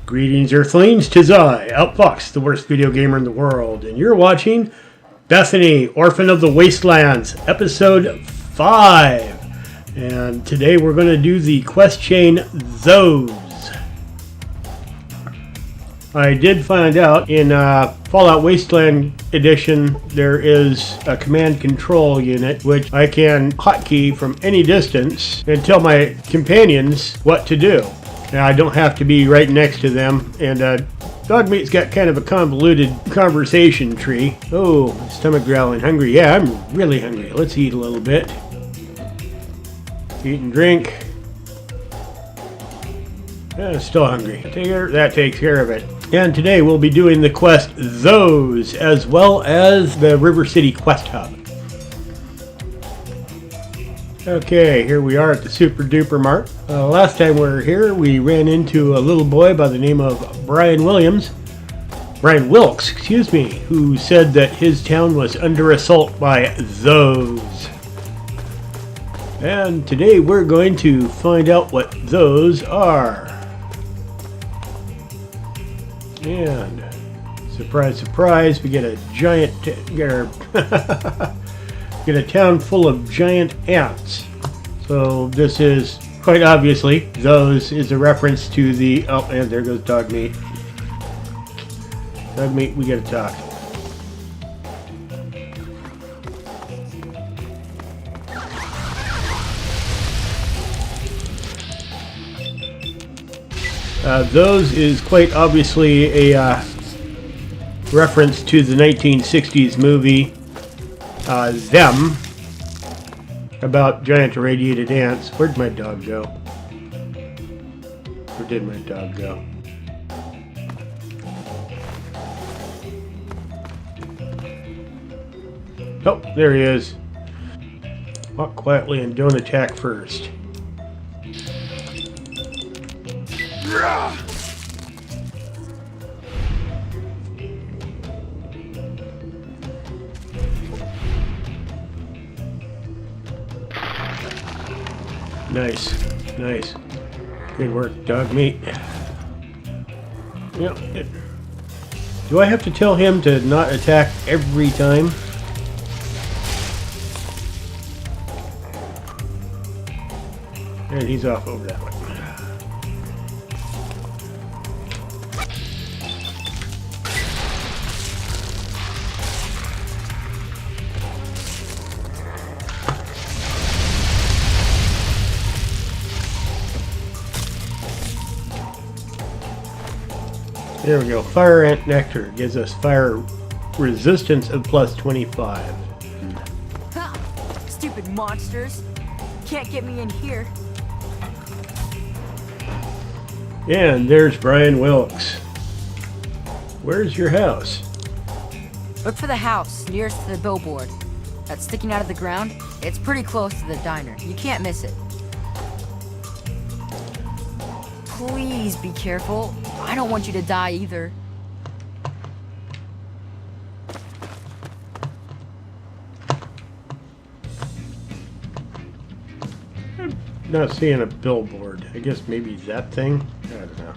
Greetings, Earthlings. 'Tis I, Outfox, the worst video gamer in the world, and you're watching Bethany, Orphan of the Wastelands, Episode 5. And today we're going to do the quest chain, Those. I did find out in Fallout Wasteland Edition there is a command control unit which I can hotkey from any distance and tell my companions what to do. Now, I don't have to be right next to them, and Dogmeat's got kind of a convoluted conversation tree. Oh, my stomach growling. Hungry. Yeah, I'm really hungry. Let's eat a little bit. Eat and drink. Still hungry. That takes care of it. And today we'll be doing the quest Those, as well as the River City Quest Hub. Okay, here we are at the Super Duper Mart. Last time we were here, we ran into a little boy by the name of Brian Wilkes, who said that his town was under assault by Those. And today we're going to find out what those are. And surprise, surprise, we get a giant, get a town full of giant ants. So this is quite obviously, Those is a reference to the, oh, and there goes Dogmeat. Dogmeat, we gotta talk. Those is quite obviously a reference to the 1960s movie Them, about giant irradiated ants. Where'd my dog go? Where did my dog go? Oh, there he is. Walk quietly and don't attack first. Nice. Good work, Dogmeat. Yep. Do I have to tell him to not attack every time? And he's off over that way. There we go. Fire Ant Nectar gives us fire resistance of plus 25. Ha! Stupid monsters. Can't get me in here. And there's Brian Wilkes. Where's your house? Look for the house nearest to the billboard. That's sticking out of the ground. It's pretty close to the diner. You can't miss it. Please be careful. I don't want you to die either. I'm not seeing a billboard. I guess maybe that thing? I don't know.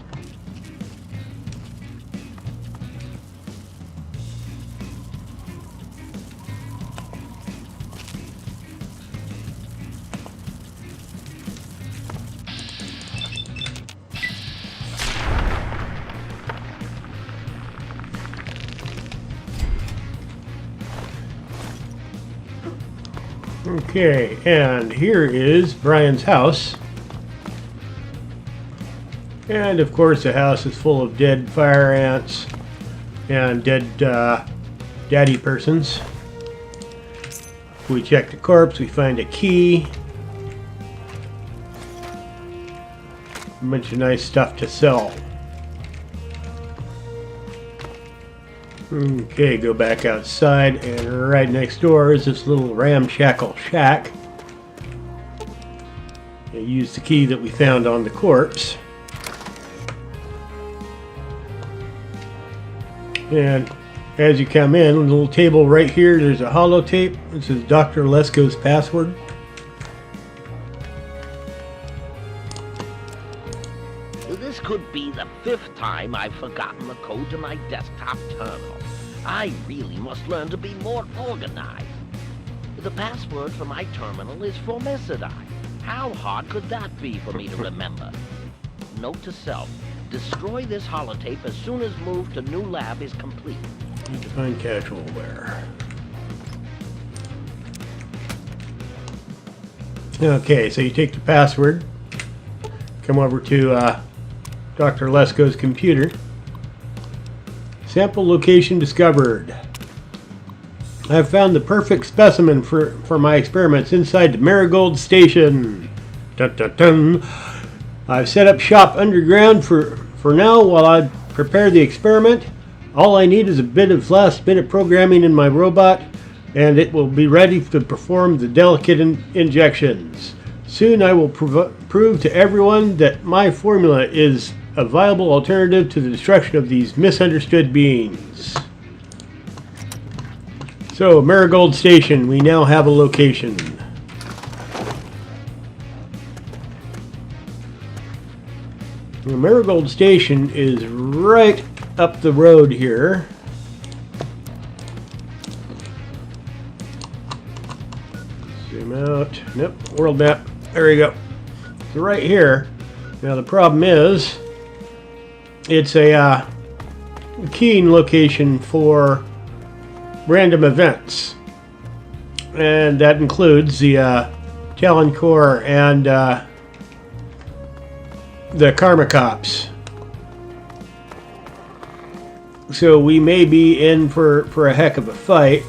Okay, and here is Brian's house. And of course the house is full of dead fire ants and dead daddy persons. We check the corpse, we find a key. A bunch of nice stuff to sell. Okay, go back outside, and right next door is this little ramshackle shack. I use the key that we found on the corpse. And as you come in, a little table right here, there's a holotape. This is Dr. Lesko's password. This could be the 5th time I've forgotten the code to my desktop terminal. I really must learn to be more organized. The password for my terminal is Formicidae. How hard could that be for me to remember? Note to self, destroy this holotape as soon as move to new lab is complete. Need to find casual wear. Okay, so you take the password, come over to Dr. Lesko's computer. Sample location discovered. I've found the perfect specimen for my experiments inside the Marigold Station. Dun, dun, dun. I've set up shop underground for now while I prepare the experiment. All I need is a bit of last-minute programming in my robot, and it will be ready to perform the delicate injections. Soon I will prove to everyone that my formula is a viable alternative to the destruction of these misunderstood beings. So, Marigold Station, we now have a location. The Marigold Station is right up the road here. Zoom out. Nope, world map. There we go. So right here. Now the problem is, it's a keying location for random events, and that includes the Talon Core and the Karma Cops. So we may be in for a heck of a fight.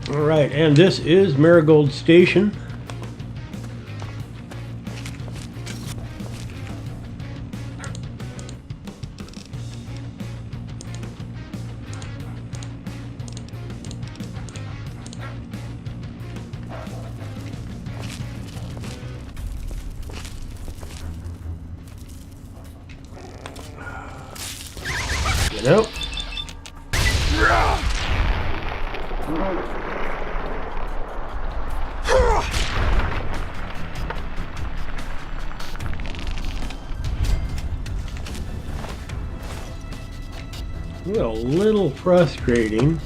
Alright, and this is Marigold Station. You know? A little frustrating.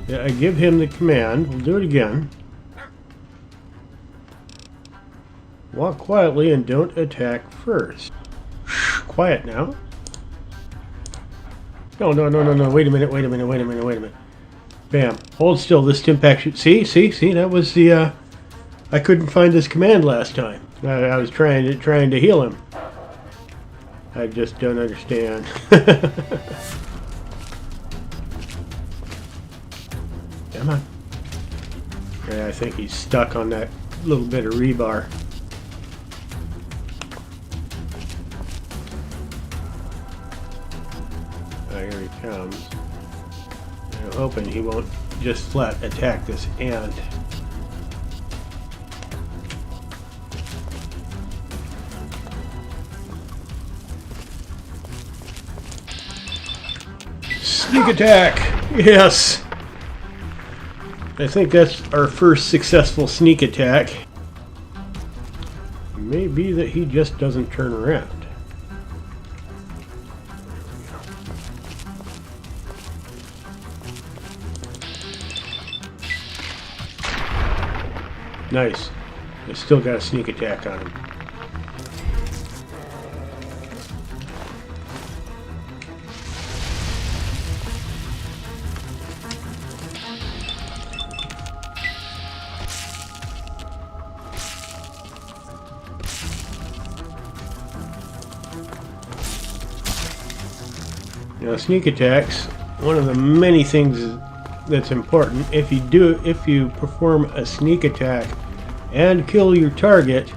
Yeah, I give him the command. We'll do it again. Walk quietly and don't attack first. Shh, quiet now. No. Wait a minute. Bam. Hold still. This Stimpack should... See? That was the... I couldn't find this command last time. I was trying to heal him. I just don't understand. Come on. Yeah, I think he's stuck on that little bit of rebar. Oh, here he comes. I'm hoping he won't just flat attack this ant. Sneak attack! Yes! I think that's our first successful sneak attack. It may be that he just doesn't turn around. Nice. I still got a sneak attack on him. Now, sneak attacks, one of the many things that's important. If you perform a sneak attack and kill your target,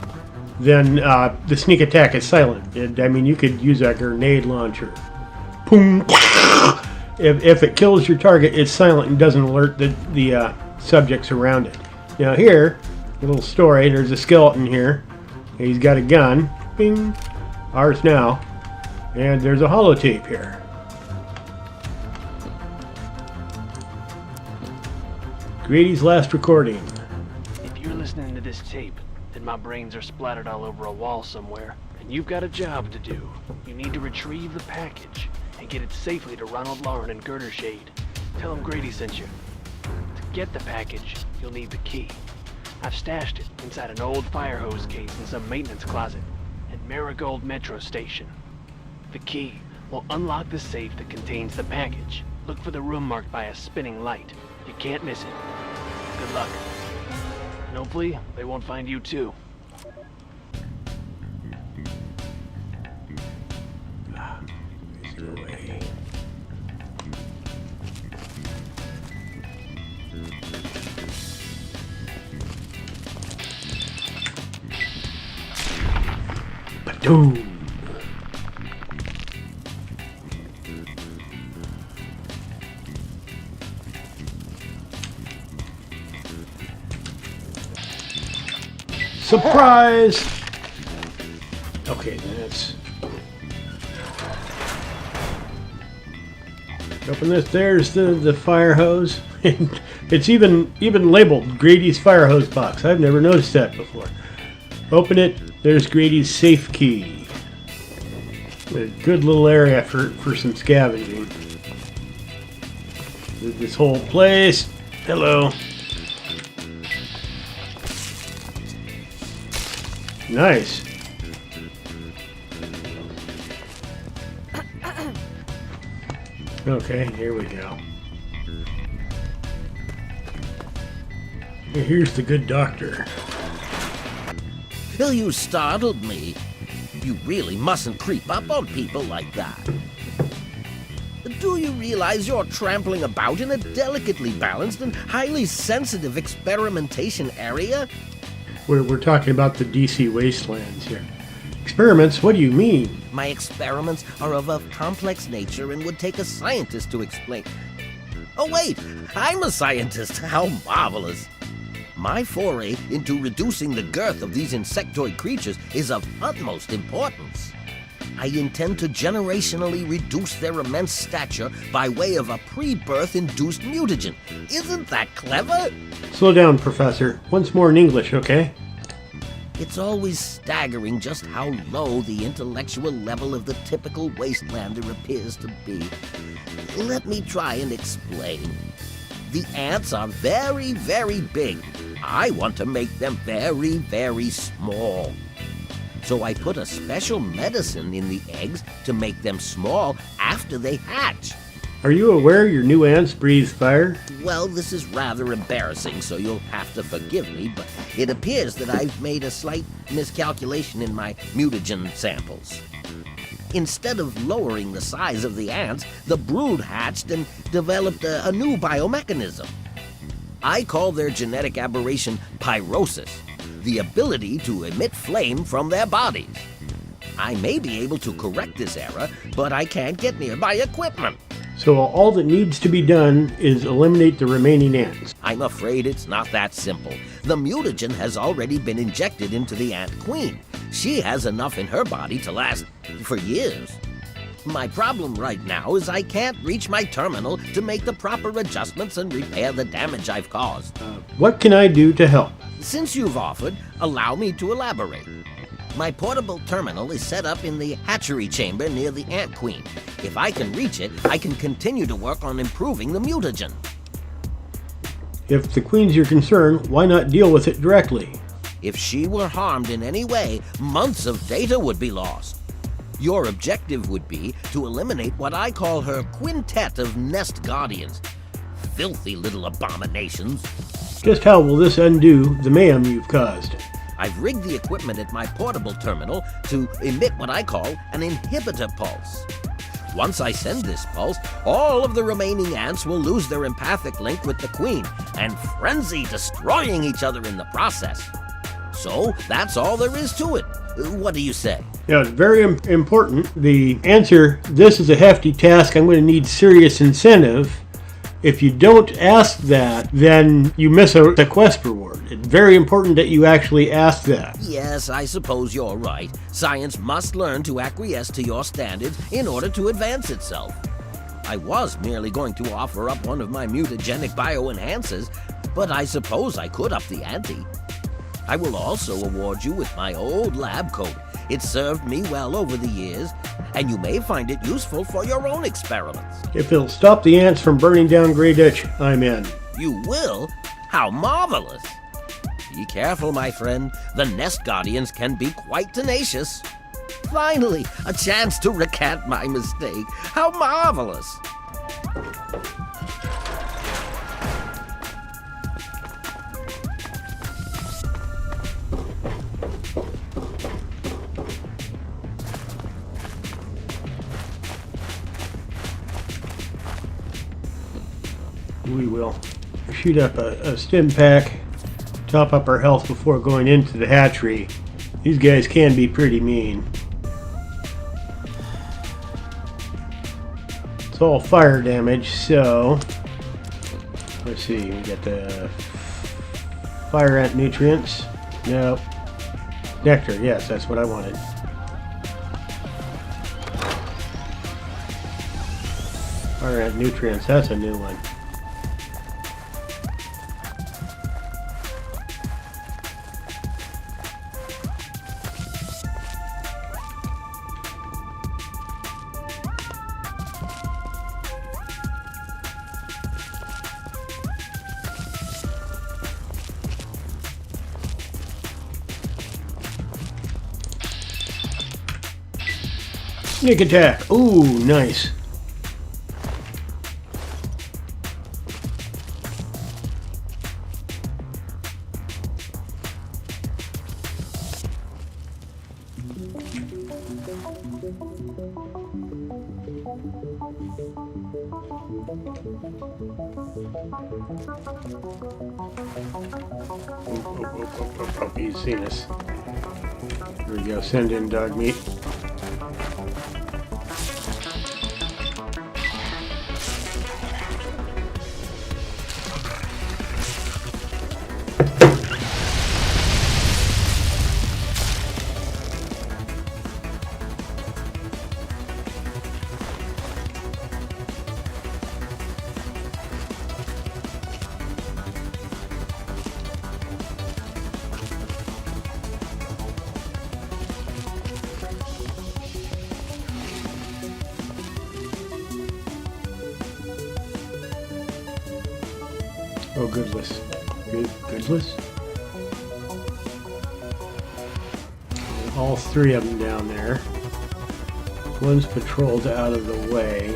then the sneak attack is silent. I mean, you could use a grenade launcher. Boom. If it kills your target, it's silent and doesn't alert the subjects around it. Now here, a little story, there's a skeleton here. He's got a gun. Bing. Ours now. And there's a holotape here. Grady's last recording. If you're listening to this tape, then my brains are splattered all over a wall somewhere, and you've got a job to do. You need to retrieve the package and get it safely to Ronald Lauren and Girder Shade. Tell them Grady sent you. To get the package, you'll need the key. I've stashed it inside an old fire hose case in some maintenance closet at Marigold Metro Station. The key will unlock the safe that contains the package. Look for the room marked by a spinning light. You can't miss it. Good luck. And hopefully, they won't find you too. Is there a way? Ba-doom. Surprise! Okay, that's... Open this. There's the fire hose. It's even labeled Grady's fire hose box. I've never noticed that before. Open it. There's Grady's safe key. A good little area for some scavenging. This whole place. Hello. Nice. Okay, here we go. Here's the good doctor. Well, you startled me. You really mustn't creep up on people like that. Do you realize you're trampling about in a delicately balanced and highly sensitive experimentation area? We're talking about the DC Wastelands here. Experiments? What do you mean? My experiments are of a complex nature and would take a scientist to explain. Oh wait, I'm a scientist. How marvelous. My foray into reducing the girth of these insectoid creatures is of utmost importance. I intend to generationally reduce their immense stature by way of a pre-birth induced mutagen. Isn't that clever? Slow down, Professor. Once more in English, okay? It's always staggering just how low the intellectual level of the typical wastelander appears to be. Let me try and explain. The ants are very, very big. I want to make them very, very small. So I put a special medicine in the eggs to make them small after they hatch. Are you aware your new ants breathe fire? Well, this is rather embarrassing, so you'll have to forgive me, but it appears that I've made a slight miscalculation in my mutagen samples. Instead of lowering the size of the ants, the brood hatched and developed a new biomechanism. I call their genetic aberration pyrosis, the ability to emit flame from their bodies. I may be able to correct this error, but I can't get near my equipment. So all that needs to be done is eliminate the remaining ants. I'm afraid it's not that simple. The mutagen has already been injected into the ant queen. She has enough in her body to last for years. My problem right now is I can't reach my terminal to make the proper adjustments and repair the damage I've caused. What can I do to help? Since you've offered, allow me to elaborate. My portable terminal is set up in the hatchery chamber near the ant queen. If I can reach it, I can continue to work on improving the mutagen. If the queen's your concern, why not deal with it directly? If she were harmed in any way, months of data would be lost. Your objective would be to eliminate what I call her quintet of nest guardians. Filthy little abominations. Just how will this undo the mayhem you've caused? I've rigged the equipment at my portable terminal to emit what I call an inhibitor pulse. Once I send this pulse, all of the remaining ants will lose their empathic link with the queen and frenzy, destroying each other in the process. So that's all there is to it. What do you say? Yeah, it's very important. The answer, this is a hefty task. I'm going to need serious incentive. If you don't ask that, then you miss a quest reward. It's very important that you actually ask that. Yes, I suppose you're right. Science must learn to acquiesce to your standards in order to advance itself. I was merely going to offer up one of my mutagenic bioenhancers, but I suppose I could up the ante. I will also award you with my old lab coat. It served me well over the years, and you may find it useful for your own experiments. If it'll stop the ants from burning down Grey Ditch, I'm in. You will? How marvelous! Be careful, my friend. The Nest Guardians can be quite tenacious. Finally, a chance to recant my mistake. How marvelous! We will shoot up a stim pack, top up our health before going into the hatchery. These guys can be pretty mean. It's all fire damage, so let's see, we got the fire ant nutrients. Nope. Nectar, yes, that's what I wanted. Fire ant nutrients, that's a new one. Sneak attack. Ooh, nice. Oh, he's seen us. Here we go. Send in dog meat. Oh, goodless. Goodless? All three of them down there. One's patrolled out of the way.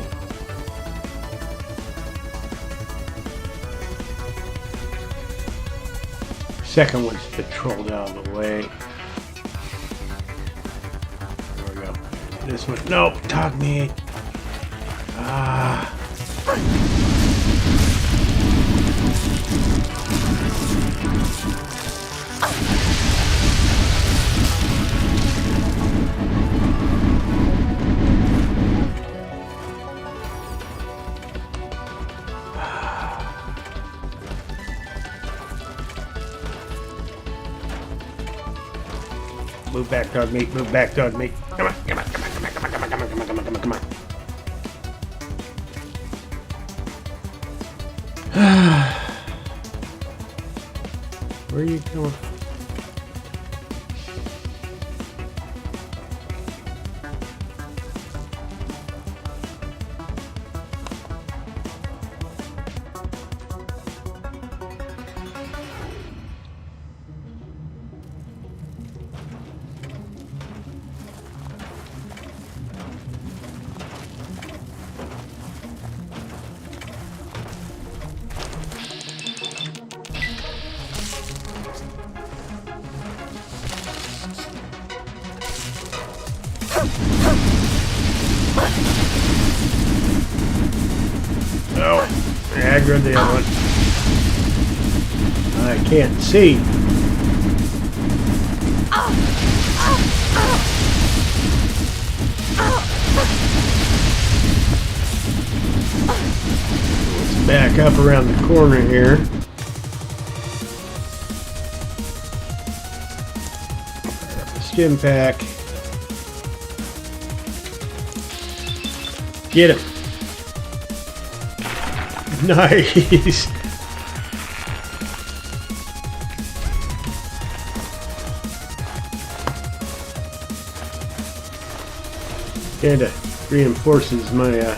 Second one's patrolled out of the way. There we go. This one. Nope, dog meat. Ah. Move back, dog meat. Move back, dog meat. Come on, come on, come on, come on, come on, come on, come on, come on, come on, come on, come on. Where are you going? Oh, I grabbed the other one. I can't see. It's back up around the corner here. Stim pack. Get him. Nice. Kind of reinforces my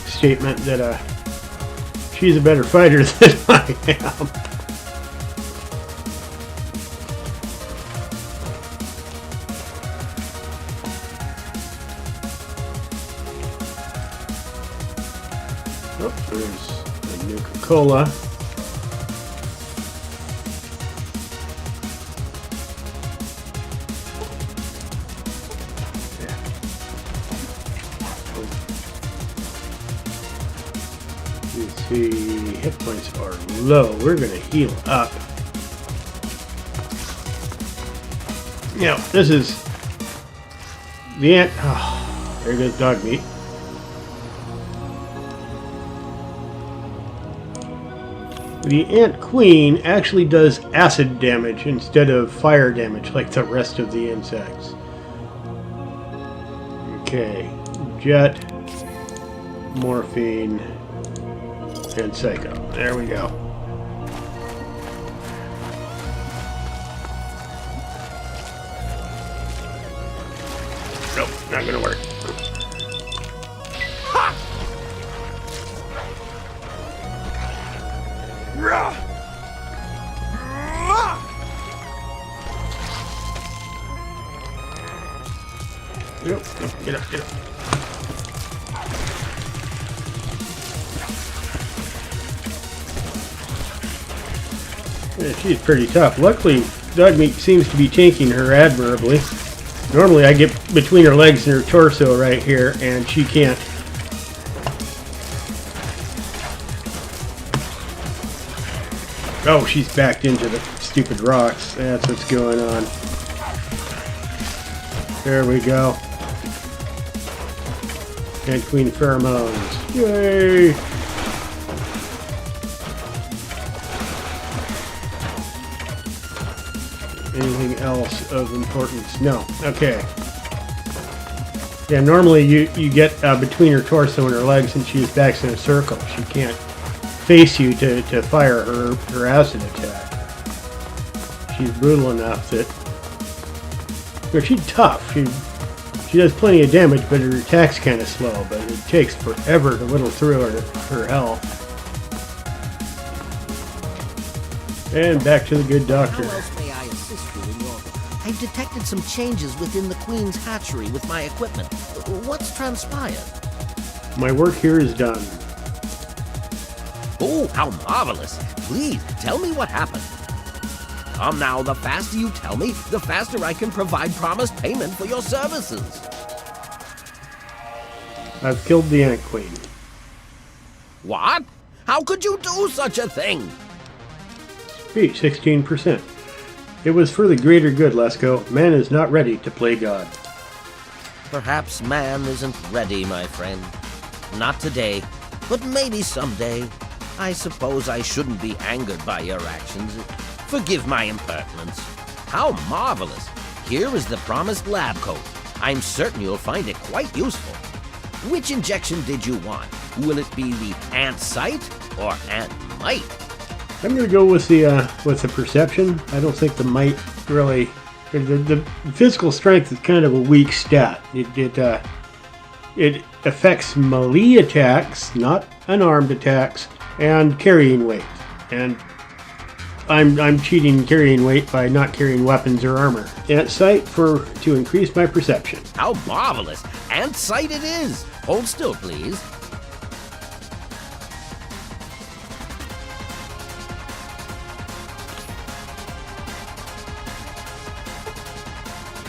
statement that she's a better fighter than I am. Oh, there's a Nuka-Cola. The hit points are low. We're going to heal up. Now, this is the ant. Oh, there goes dog meat. The ant queen actually does acid damage instead of fire damage like the rest of the insects. Okay, jet, morphine, and psycho. There we go. Nope, not gonna work. Ha! Rah! Nope, nope, get up, get up. Yeah, she's pretty tough. Luckily, Dogmeat seems to be tanking her admirably. Normally I get between her legs and her torso right here, and she can't. Oh, she's backed into the stupid rocks. That's what's going on. There we go. And Queen Pheromones. Yay! Anything else of importance? No. Okay. Yeah, normally you get between her torso and her legs, and she's back in a circle. She can't face you to fire her acid attack. She's brutal enough that... Well, she's tough. She does plenty of damage, but her attack's kind of slow, but it takes forever to whittle through her health. And back to the good doctor. How else may I assist you in your... I've detected some changes within the Queen's hatchery with my equipment. What's transpired? My work here is done. Oh, how marvelous! Please, tell me what happened. Come now, the faster you tell me, the faster I can provide promised payment for your services. I've killed the Ant Queen. What? How could you do such a thing? Speech, 16%. It was for the greater good, Lesko. Man is not ready to play God. Perhaps man isn't ready, my friend. Not today, but maybe someday. I suppose I shouldn't be angered by your actions. Forgive my impertinence. How marvelous! Here is the promised lab coat. I'm certain you'll find it quite useful. Which injection did you want? Will it be the ant sight or ant might? I'm going to go with the perception. I don't think the might really... The physical strength is kind of a weak stat. It affects melee attacks, not unarmed attacks, and carrying weight. And I'm cheating carrying weight by not carrying weapons or armor. Ant sight to increase my perception. How marvelous! Ant sight it is! Hold still, please.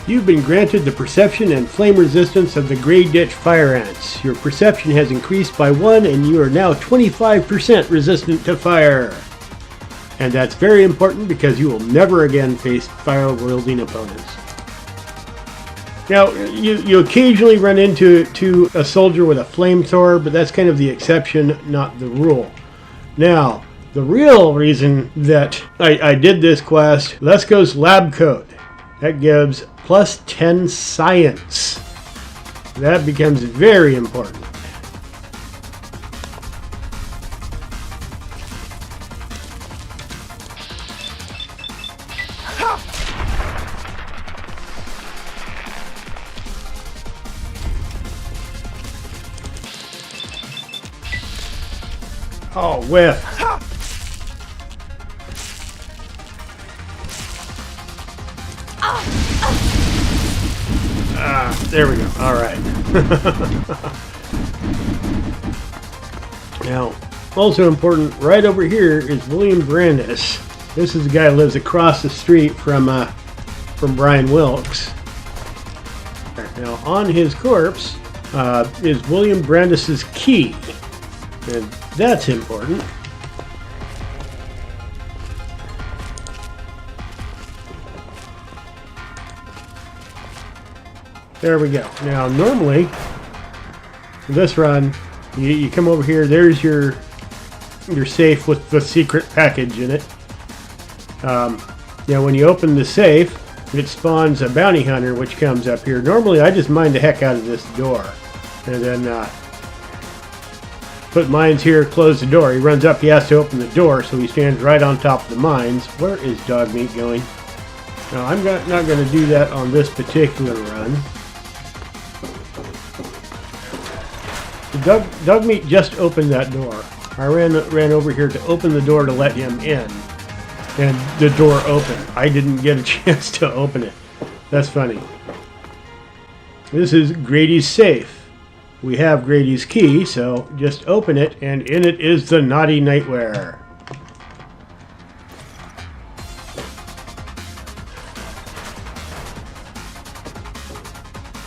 You've been granted the perception and flame resistance of the Grey Ditch Fire Ants. Your perception has increased by 1 and you are now 25% resistant to fire. And that's very important because you will never again face fire-wielding opponents. Now, you occasionally run into a soldier with a flamethrower, but that's kind of the exception, not the rule. Now, the real reason that I did this quest, let's go's lab coat. That gives plus 10 science. That becomes very important. Oh, whiff. There we go. All right. Now, also important, right over here is William Brandis. This is the guy who lives across the street from Brian Wilkes. Now, on his corpse is William Brandis's key, and that's important. There we go. Now, normally, this run, you come over here, there's your safe with the secret package in it. Now, when you open the safe, it spawns a bounty hunter, which comes up here. Normally, I just mine the heck out of this door. And then put mines here, close the door. He runs up, he has to open the door, so he stands right on top of the mines. Where is dog meat going? Now, I'm not going to do that on this particular run. Dog meat just opened that door. I ran over here to open the door to let him in, and the door opened. I didn't get a chance to open it. That's funny. This is Grady's safe. We have Grady's key, so just open it, and in it is the naughty nightwear.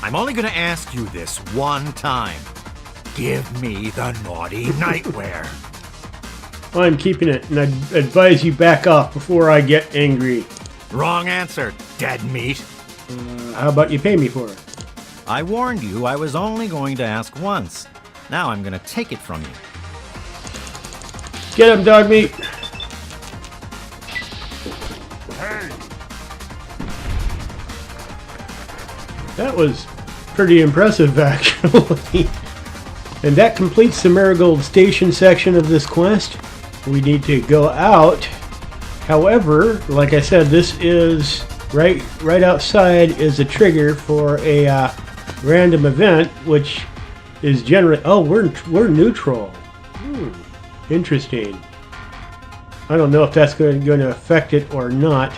I'm only going to ask you this one time. Give me the naughty nightwear. I'm keeping it, and I advise you back off before I get angry. Wrong answer, dead meat. How about you pay me for it? I warned you I was only going to ask once. Now I'm going to take it from you. Get him, dog meat. Hey. That was pretty impressive, actually. And that completes the Marigold Station section of this quest. We need to go out. However, like I said, this is right outside is a trigger for a random event, which is generally... Oh, we're neutral. Interesting. I don't know if that's going to affect it or not.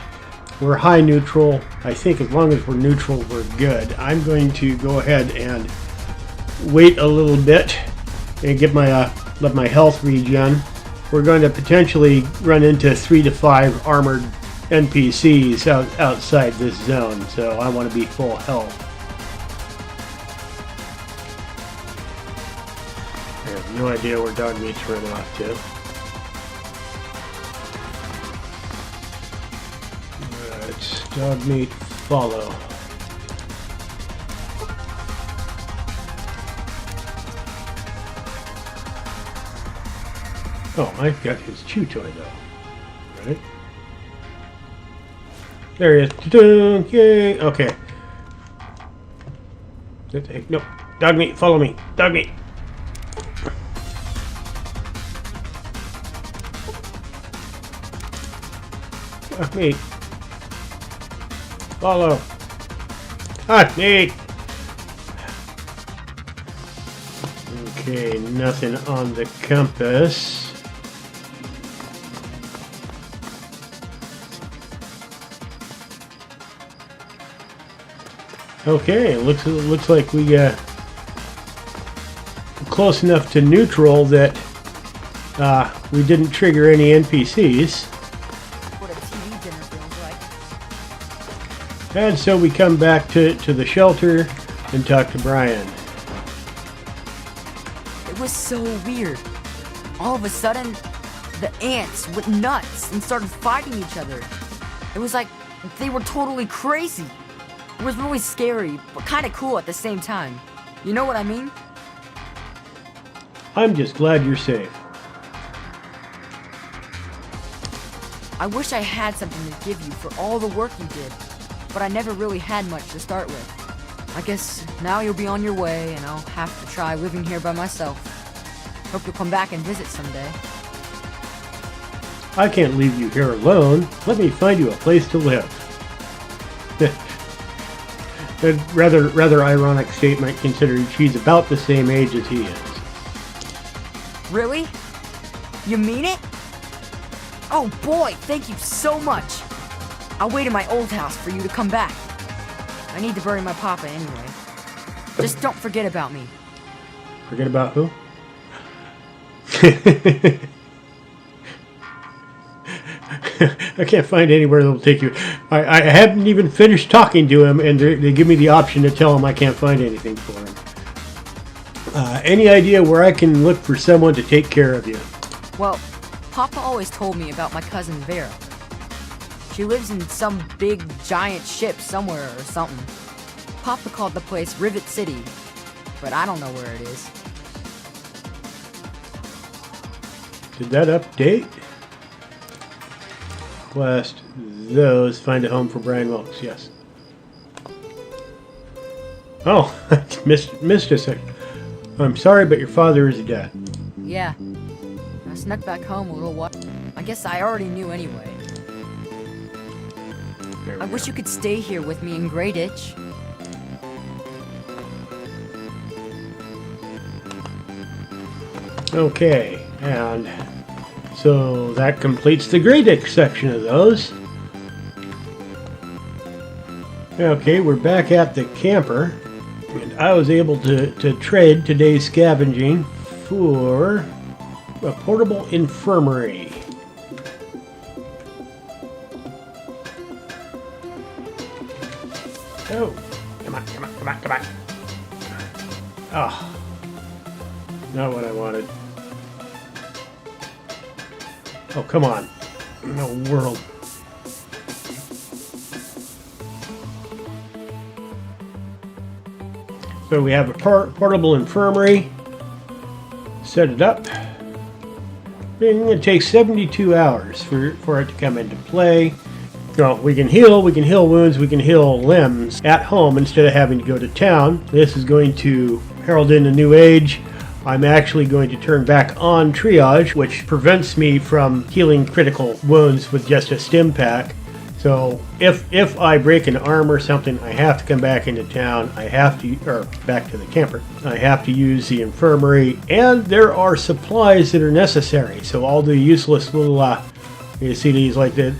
We're high neutral. I think as long as we're neutral, we're good. I'm going to go ahead and wait a little bit and get my let my health regen. We're going to potentially run into 3 to 5 armored NPCs outside this zone, so I want to be full health. I have no idea where dog meat's running off to. It's dog meat follow. Oh, I've got his chew toy though. Right? There he is. Ta-da! Yay! Okay. No, dog meat, follow me. Dog meat. Dog meat. Follow. Dog meat. Okay, nothing on the compass. Okay, it looks like we got close enough to neutral that we didn't trigger any NPCs. What a TV dinner feels like. And so we come back to the shelter and talk to Brian. It was so weird. All of a sudden, the ants went nuts and started fighting each other. It was like they were totally crazy. It was really scary, but kind of cool at the same time. You know what I mean? I'm just glad you're safe. I wish I had something to give you for all the work you did, but I never really had much to start with. I guess now you'll be on your way, and I'll have to try living here by myself. Hope you'll come back and visit someday. I can't leave you here alone. Let me find you a place to live. A rather ironic statement considering she's about the same age as he is. Really? You mean it? Oh boy, thank you so much. I'll wait in my old house for you to come back. I need to bury my papa anyway. Just don't forget about me. Forget about who? I can't find anywhere that'll take you. I haven't even finished talking to him, and they give me the option to tell him I can't find anything for him. Any idea where I can look for someone to take care of you? Well, Papa always told me about my cousin Vera. She lives in some big, giant ship somewhere or something. Papa called the place Rivet City, but I don't know where it is. Did that update? Quest those. Find a home for Brian Wilkes. Yes. Oh, missed a second. I'm sorry, but your father is dead. Yeah. I snuck back home a little while. I guess I already knew anyway. I wish you could stay here with me in Grey Ditch. Okay, and so that completes the Grey Ditch section of those. Okay, we're back at the camper, and I was able to trade today's scavenging for a portable infirmary. Oh, come on. Oh, not what I wanted. Oh, come on. No world. So we have a portable infirmary. Set it up. It takes 72 hours for it to come into play. So we can heal wounds, we can heal limbs at home instead of having to go to town. This is going to herald in a new age. I'm actually going to turn back on triage, which prevents me from healing critical wounds with just a stim pack. So if I break an arm or something, I have to come back into town. Or back to the camper. I have to use the infirmary, and there are supplies that are necessary. So all the useless little, you see these like the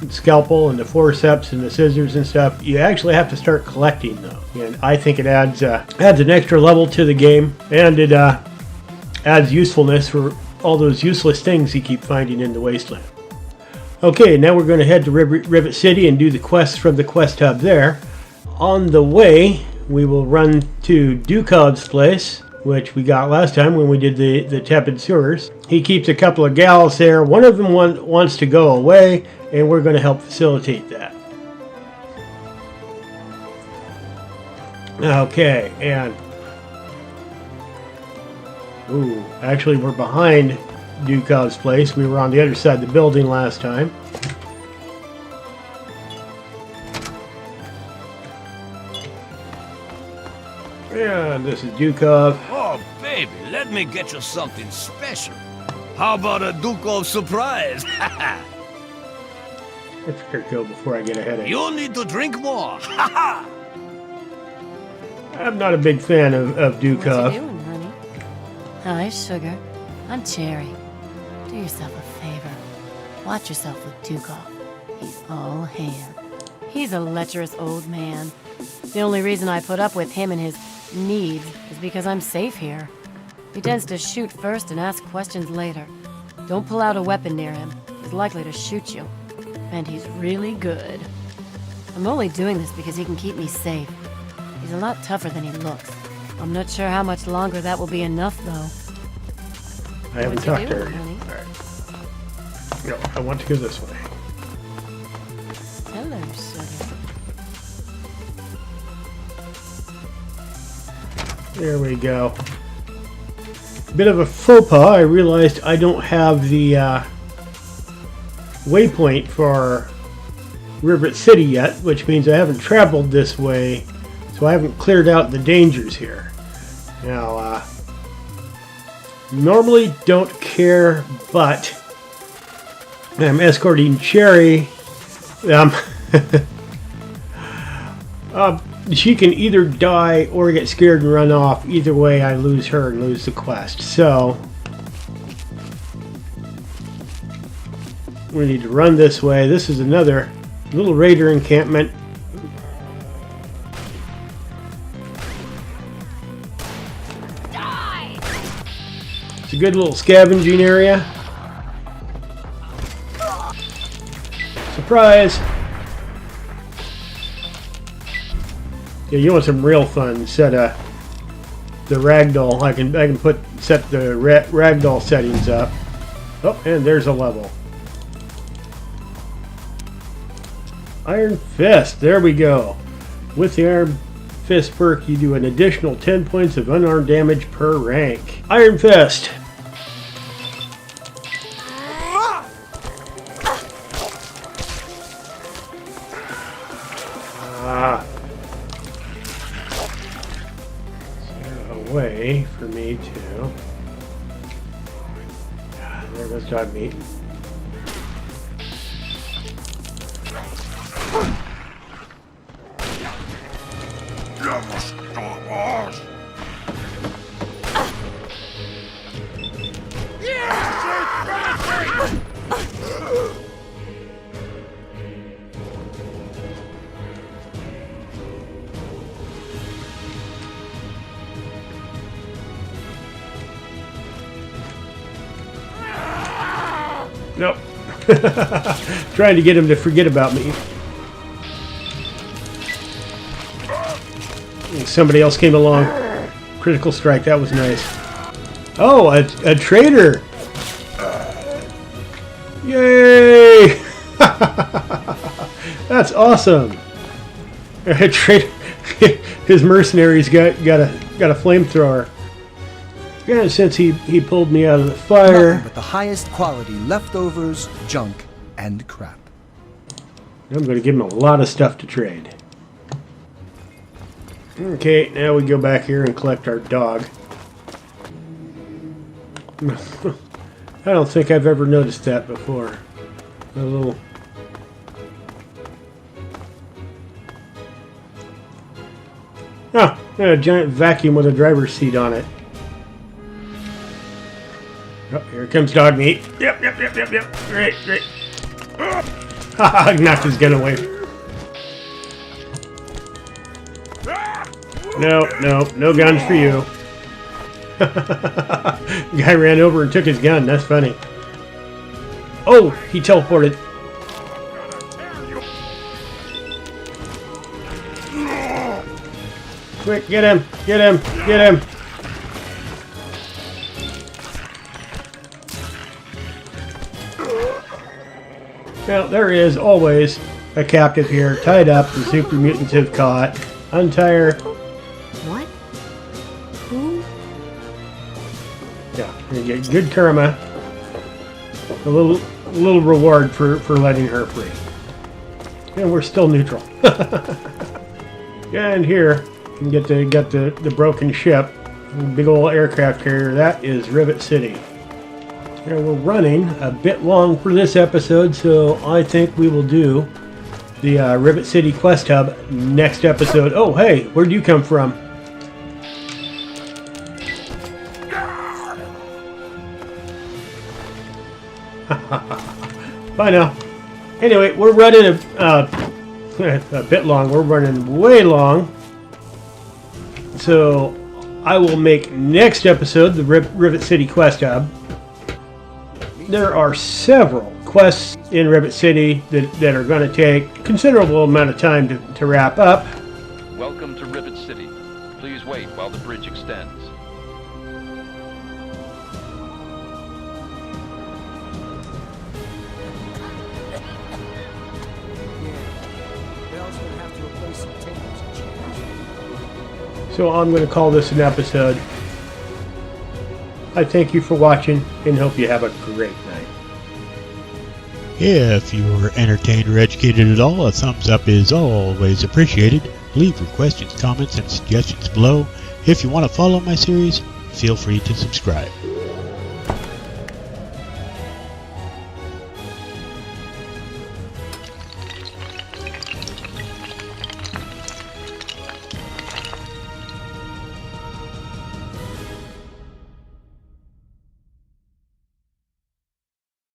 scalpel and the forceps and the scissors and stuff. You actually have to start collecting those, and I think it adds an extra level to the game, and it adds usefulness for all those useless things you keep finding in the Wasteland. Okay, now we're going to head to Rivet City and do the quests from the quest hub there. On the way, we will run to Dukov's place, which we got last time when we did the tepid sewers. He keeps a couple of gals there. One of them wants to go away, and we're going to help facilitate that. Okay, and ooh, actually we're behind Dukov's place. We were on the other side of the building last time. And this is Dukov. Oh, baby, let me get you something special. How about a Dukov surprise? I figured go before I get a headache. You'll need to drink more. I'm not a big fan of What you Dukov. doing, honey? Hi, sugar. I'm Cherry. Do yourself a favor. Watch yourself with Dukov. He's all hand. He's a lecherous old man. The only reason I put up with him and his needs is because I'm safe here. He tends to shoot first and ask questions later. Don't pull out a weapon near him. He's likely to shoot you. And he's really good. I'm only doing this because he can keep me safe. He's a lot tougher than he looks. I'm not sure how much longer that will be enough, though. I haven't What you talked to her doing, yet. honey? No, I want to go this way. Hello, sugar. There we go. Bit of a faux pas. I realized I don't have the waypoint for Rivet City yet, which means I haven't traveled this way, so I haven't cleared out the dangers here. Now, normally don't care, but I'm escorting Cherry. She can either die or get scared and run off. Either way, I lose her and lose the quest. So we need to run this way. This is another little raider encampment. It's a good little scavenging area. Surprise! Yeah, you want some real fun? Set the ragdoll. I can set the ragdoll settings up. Oh, and there's a level. Iron Fist. There we go. With the Iron Fist perk, you do an additional 10 points of unarmed damage per rank. Iron Fist. Way for me to. There goes dog meat. Nope. Trying to get him to forget about me. Somebody else came along. Critical strike. That was nice. Oh, a traitor. Yay! That's awesome. A traitor. His mercenaries got a flamethrower. Yeah, since he pulled me out of the fire. Nothing but the highest quality leftovers, junk, and crap. I'm going to give him a lot of stuff to trade. Okay, now we go back here and collect our dog. I don't think I've ever noticed that before. A little... Oh, a giant vacuum with a driver's seat on it. Oh, here comes dog meat. Yep. Great. Haha, knocked his gun away. No guns for you. Guy ran over and took his gun. That's funny. Oh, he teleported. Quick, get him. Now, there is always a captive here, tied up, the super mutants have caught. Untie her. What? Who? Yeah, you get good karma. A little reward for letting her free. And we're still neutral. And here, you get the broken ship. Big old aircraft carrier. That is Rivet City. And we're running a bit long for this episode, so I think we will do the Rivet City Quest Hub next episode. Oh, hey, where'd you come from? Bye now. Anyway, we're running a bit long. We're running way long. So I will make next episode the Rivet City Quest Hub. There are several quests in Rivet City that are going to take a considerable amount of time to wrap up. Welcome to Rivet City. Please wait while the bridge extends. So I'm going to call this an episode. I thank you for watching and hope you have a great night. If you were entertained or educated at all, a thumbs up is always appreciated. Leave your questions, comments, and suggestions below. If you want to follow my series, feel free to subscribe.